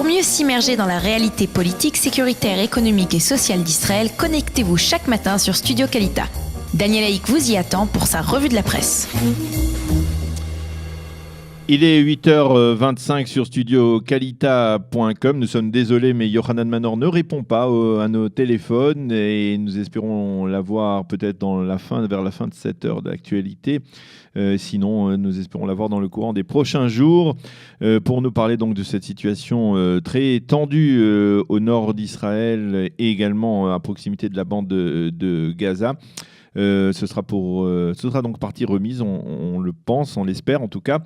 Pour mieux s'immerger dans la réalité politique, sécuritaire, économique et sociale d'Israël, connectez-vous chaque matin sur Studio Kalita. Daniel Haïk vous y attend pour sa revue de la presse. Il est 8h25 sur studiokalita.com. Nous sommes désolés, mais Yohanan Manor ne répond pas à nos téléphones et nous espérons l'avoir peut-être vers la fin de cette heure d'actualité. Sinon, nous espérons l'avoir dans le courant des prochains jours pour nous parler donc de cette situation très tendue au nord d'Israël et également à proximité de la bande de Gaza. Ce sera donc partie remise, on le pense, on l'espère en tout cas.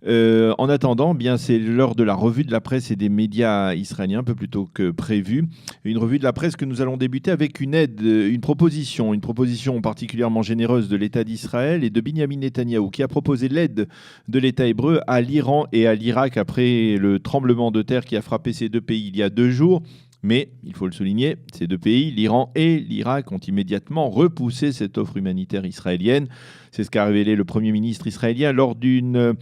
En attendant, c'est l'heure de la revue de la presse et des médias israéliens, un peu plus tôt que prévu. Une revue de la presse que nous allons débuter avec une proposition particulièrement généreuse de l'État d'Israël et de Binyamin Netanyahou, qui a proposé l'aide de l'État hébreu à l'Iran et à l'Irak après le tremblement de terre qui a frappé ces deux pays il y a 2 jours. Mais, il faut le souligner, ces deux pays, l'Iran et l'Irak, ont immédiatement repoussé cette offre humanitaire israélienne. C'est ce qu'a révélé le Premier ministre israélien lors d'une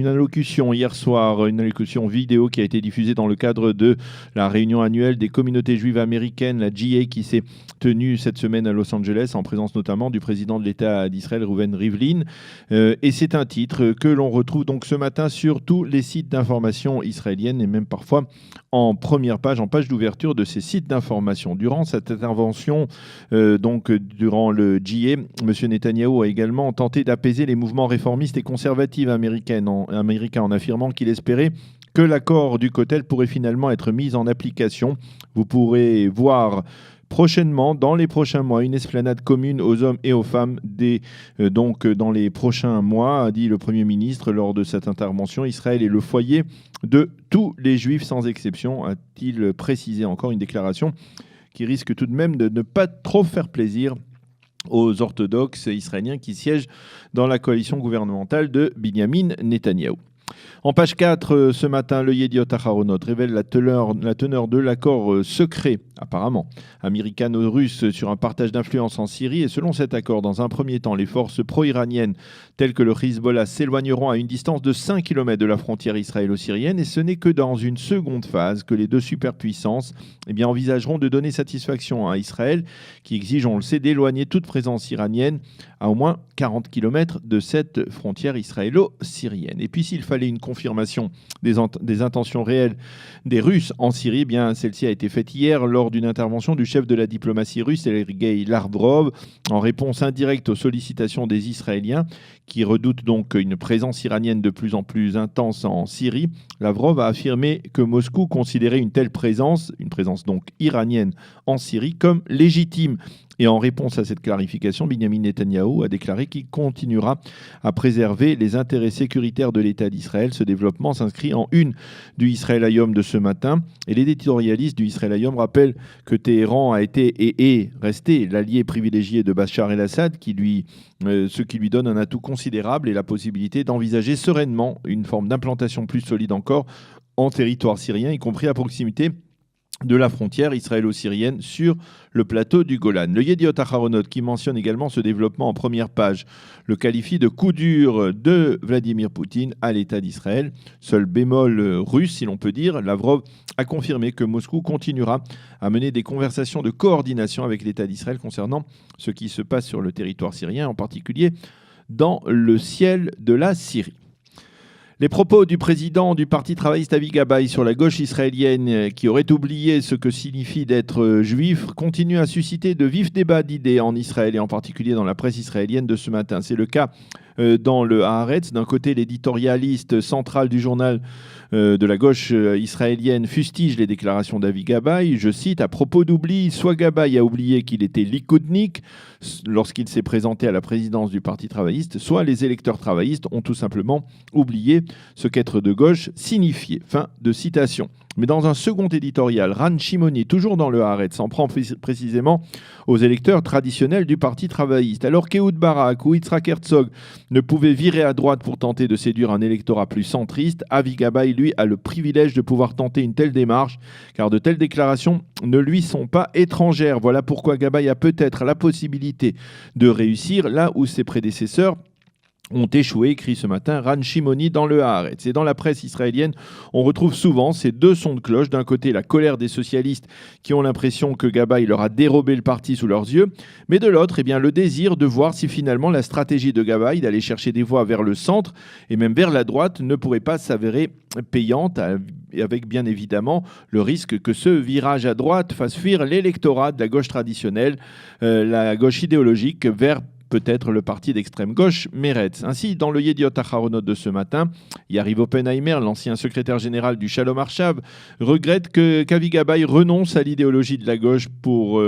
allocution hier soir, une allocution vidéo qui a été diffusée dans le cadre de la réunion annuelle des communautés juives américaines, la GA, qui s'est tenue cette semaine à Los Angeles, en présence notamment du président de l'État d'Israël, Reuven Rivlin. Et c'est un titre que l'on retrouve donc ce matin sur tous les sites d'information israéliennes et même parfois en première page, en page d'ouverture de ces sites d'information. Durant cette intervention, durant le GA, M. Netanyahou a également tenté d'apaiser les mouvements réformistes et conservatifs américains en affirmant qu'il espérait que l'accord du Kotel pourrait finalement être mis en application. Vous pourrez voir prochainement, dans les prochains mois, une esplanade commune aux hommes et aux femmes dans les prochains mois, a dit le Premier ministre lors de cette intervention. Israël est le foyer de tous les Juifs sans exception, a-t-il précisé. Encore une déclaration qui risque tout de même de ne pas trop faire plaisir aux orthodoxes israéliens qui siègent dans la coalition gouvernementale de Binyamin Netanyahou. En page 4, ce matin, le Yediot Aharonot révèle la teneur de l'accord secret, apparemment, américano-russe sur un partage d'influence en Syrie. Et selon cet accord, dans un premier temps, les forces pro-iraniennes telles que le Hezbollah s'éloigneront à une distance de 5 km de la frontière israélo-syrienne. Et ce n'est que dans une seconde phase que les deux superpuissances envisageront de donner satisfaction à Israël, qui exige, on le sait, d'éloigner toute présence iranienne à au moins 40 km de cette frontière israélo-syrienne. Et puis s'il fallait une confirmation des intentions réelles des Russes en Syrie, celle-ci a été faite hier lors d'une intervention du chef de la diplomatie russe, Sergei Lavrov, en réponse indirecte aux sollicitations des Israéliens qui redoutent donc une présence iranienne de plus en plus intense en Syrie. Lavrov a affirmé que Moscou considérait une telle présence, une présence donc iranienne en Syrie, comme légitime. Et en réponse à cette clarification, Binyamin Netanyahou a déclaré qu'il continuera à préserver les intérêts sécuritaires de l'État d'Israël. Ce développement s'inscrit en une du Israël Hayom de ce matin. Et l'éditorialiste du Israël Hayom rappelle que Téhéran a été et est resté l'allié privilégié de Bachar el-Assad, ce qui lui donne un atout considérable et la possibilité d'envisager sereinement une forme d'implantation plus solide encore en territoire syrien, y compris à proximité de la frontière israélo-syrienne sur le plateau du Golan. Le Yediot Aharonot, qui mentionne également ce développement en première page, le qualifie de coup dur de Vladimir Poutine à l'État d'Israël. Seul bémol russe, si l'on peut dire, Lavrov a confirmé que Moscou continuera à mener des conversations de coordination avec l'État d'Israël concernant ce qui se passe sur le territoire syrien, en particulier dans le ciel de la Syrie. Les propos du président du Parti travailliste Avi Gabay sur la gauche israélienne qui aurait oublié ce que signifie d'être juif continuent à susciter de vifs débats d'idées en Israël et en particulier dans la presse israélienne de ce matin. C'est le cas dans le Haaretz. D'un côté, l'éditorialiste central du journal de la gauche israélienne fustige les déclarations d'Avi Gabay. Je cite, à propos d'oubli, soit Gabay a oublié qu'il était likoudnik lorsqu'il s'est présenté à la présidence du Parti travailliste, soit les électeurs travaillistes ont tout simplement oublié ce qu'être de gauche signifiait. Fin de citation. Mais dans un second éditorial, Ran Shimoni, toujours dans le Haaretz, s'en prend précisément aux électeurs traditionnels du Parti travailliste. Alors qu'Ehud Barak ou Yitzhak Herzog ne pouvaient virer à droite pour tenter de séduire un électorat plus centriste, Avi Gabay, lui, a le privilège de pouvoir tenter une telle démarche, car de telles déclarations ne lui sont pas étrangères. Voilà pourquoi Gabay a peut-être la possibilité de réussir là où ses prédécesseurs ont échoué, écrit ce matin Ran Shimoni dans le Haaretz. Et dans la presse israélienne, on retrouve souvent ces deux sons de cloche. D'un côté, la colère des socialistes qui ont l'impression que Gabay leur a dérobé le parti sous leurs yeux, mais de l'autre, le désir de voir si finalement la stratégie de Gabay d'aller chercher des voix vers le centre et même vers la droite ne pourrait pas s'avérer payante, avec bien évidemment le risque que ce virage à droite fasse fuir l'électorat de la gauche traditionnelle, la gauche idéologique, vers peut-être le parti d'extrême gauche, Meretz. Ainsi, dans le Yediot Aharonot de ce matin, Yariv Oppenheimer, l'ancien secrétaire général du Shalom Arshav, regrette qu'Avi Gabay renonce à l'idéologie de la gauche pour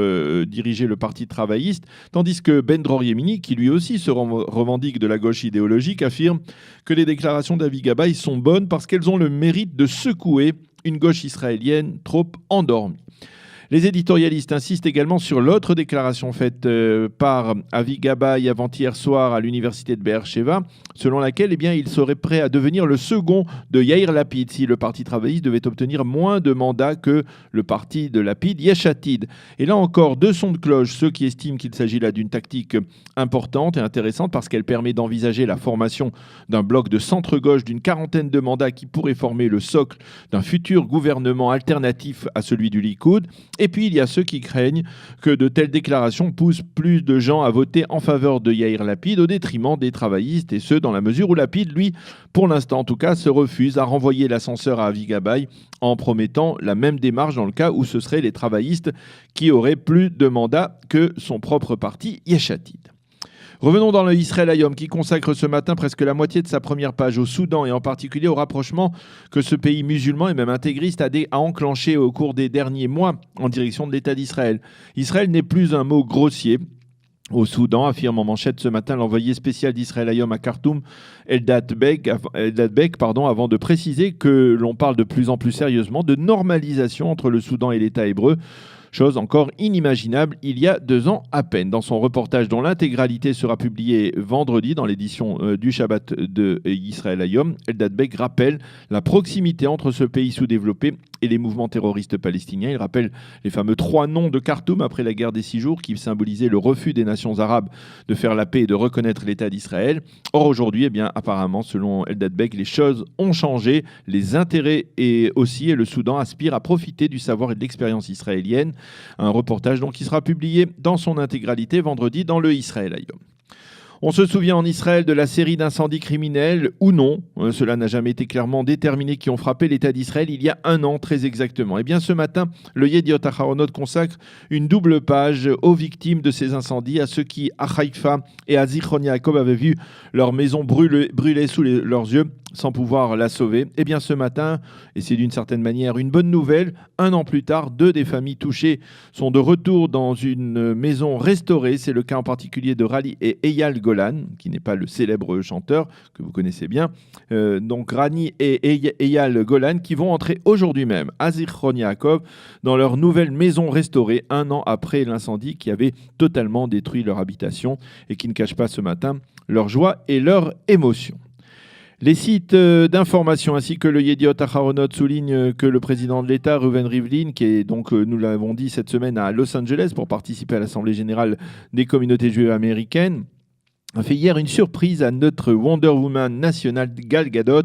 diriger le parti travailliste, tandis que Ben Dror Yemini, qui lui aussi se revendique de la gauche idéologique, affirme que les déclarations d'Avi Gabay sont bonnes parce qu'elles ont le mérite de secouer une gauche israélienne trop endormie. Les éditorialistes insistent également sur l'autre déclaration faite par Avi Gabay avant-hier soir à l'université de Be'er Sheva, selon laquelle il serait prêt à devenir le second de Yair Lapid si le parti travailliste devait obtenir moins de mandats que le parti de Lapid, Yesh Atid. Et là encore, deux sons de cloche, ceux qui estiment qu'il s'agit là d'une tactique importante et intéressante parce qu'elle permet d'envisager la formation d'un bloc de centre-gauche d'une quarantaine de mandats qui pourrait former le socle d'un futur gouvernement alternatif à celui du Likoud. Et puis, il y a ceux qui craignent que de telles déclarations poussent plus de gens à voter en faveur de Yair Lapid au détriment des travaillistes, et ce, dans la mesure où Lapid, lui, pour l'instant en tout cas, se refuse à renvoyer l'ascenseur à Avi Gabay en promettant la même démarche dans le cas où ce seraient les travaillistes qui auraient plus de mandats que son propre parti, Yesh Atid. Revenons dans le Israël Hayom qui consacre ce matin presque la moitié de sa première page au Soudan et en particulier au rapprochement que ce pays musulman et même intégriste a enclenché au cours des derniers mois en direction de l'État d'Israël. Israël n'est plus un mot grossier au Soudan, affirme en manchette ce matin l'envoyé spécial d'Israël Hayom à Khartoum, Eldad Bek, avant de préciser que l'on parle de plus en plus sérieusement de normalisation entre le Soudan et l'État hébreu. Chose encore inimaginable il y a 2 ans à peine. Dans son reportage dont l'intégralité sera publiée vendredi dans l'édition du Shabbat de Israël Hayom, Eldad Bek rappelle la proximité entre ce pays sous-développé et les mouvements terroristes palestiniens. Il rappelle les fameux 3 noms de Khartoum après la guerre des 6 jours qui symbolisaient le refus des nations arabes de faire la paix et de reconnaître l'État d'Israël. Or aujourd'hui, apparemment, selon Eldad Bek, les choses ont changé, les intérêts et le Soudan aspire à profiter du savoir et de l'expérience israélienne. Un reportage donc qui sera publié dans son intégralité vendredi dans le Israël Hayom. On se souvient en Israël de la série d'incendies criminels, ou non, cela n'a jamais été clairement déterminé, qui ont frappé l'État d'Israël il y a 1 an très exactement. Et bien ce matin, le Yediot Aharonot consacre une double page aux victimes de ces incendies, à ceux qui, à Haïfa et à Zichron Yaakov, avaient vu leur maison brûler sous leurs yeux sans pouvoir la sauver. Et bien ce matin, et c'est d'une certaine manière une bonne nouvelle, 1 an plus tard, 2 des familles touchées sont de retour dans une maison restaurée. C'est le cas en particulier de Rani et Eyal Golan, qui n'est pas le célèbre chanteur que vous connaissez bien. Donc Rani et Eyal Golan qui vont entrer aujourd'hui même à Zichron Yaakov dans leur nouvelle maison restaurée 1 an après l'incendie qui avait totalement détruit leur habitation et qui ne cache pas ce matin leur joie et leur émotion. Les sites d'information ainsi que le Yediot Aharonot soulignent que le président de l'État, Reuven Rivlin, qui est donc, nous l'avons dit cette semaine à Los Angeles pour participer à l'Assemblée générale des communautés juives américaines, a fait hier une surprise à notre Wonder Woman nationale Gal Gadot.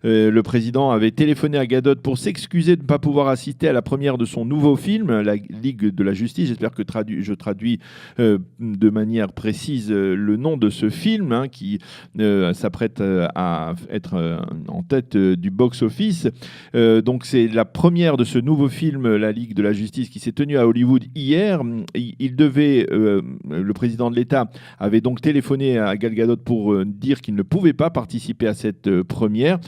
Le président avait téléphoné à Gadot pour s'excuser de ne pas pouvoir assister à la première de son nouveau film, La Ligue de la Justice. J'espère que je traduis de manière précise le nom de ce film qui s'apprête à être en tête du box-office. Donc c'est la première de ce nouveau film, La Ligue de la Justice, qui s'est tenue à Hollywood hier. Le président de l'État avait donc téléphoné à Gal Gadot pour dire qu'il ne pouvait pas participer à cette première.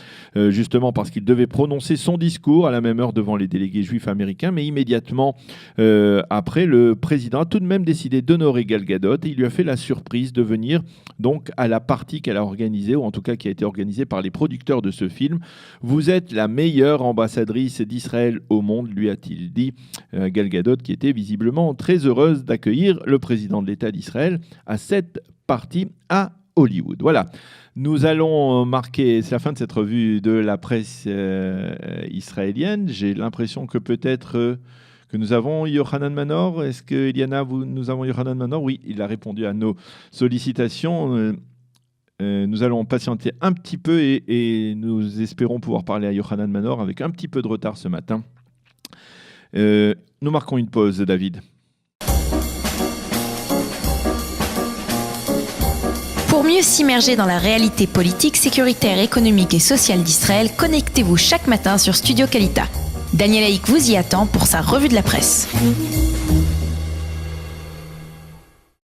Justement parce qu'il devait prononcer son discours à la même heure devant les délégués juifs américains, mais immédiatement après, le président a tout de même décidé d'honorer Gal Gadot et il lui a fait la surprise de venir donc à la partie qu'elle a organisée, ou en tout cas qui a été organisée par les producteurs de ce film. Vous êtes la meilleure ambassadrice d'Israël au monde, lui a-t-il dit, Gal Gadot, qui était visiblement très heureuse d'accueillir le président de l'État d'Israël à cette partie à Hollywood. Voilà. Nous allons marquer, c'est la fin de cette revue de la presse israélienne. J'ai l'impression que peut-être que nous avons Yohanan Manor. Est-ce que, Eliana, nous avons Yohanan Manor? Oui, il a répondu à nos sollicitations. Nous allons patienter un petit peu et nous espérons pouvoir parler à Yohanan Manor avec un petit peu de retard ce matin. Nous marquons une pause, David. Pour mieux s'immerger dans la réalité politique, sécuritaire, économique et sociale d'Israël, connectez-vous chaque matin sur Studio Kalita. Daniel Haïk vous y attend pour sa revue de la presse.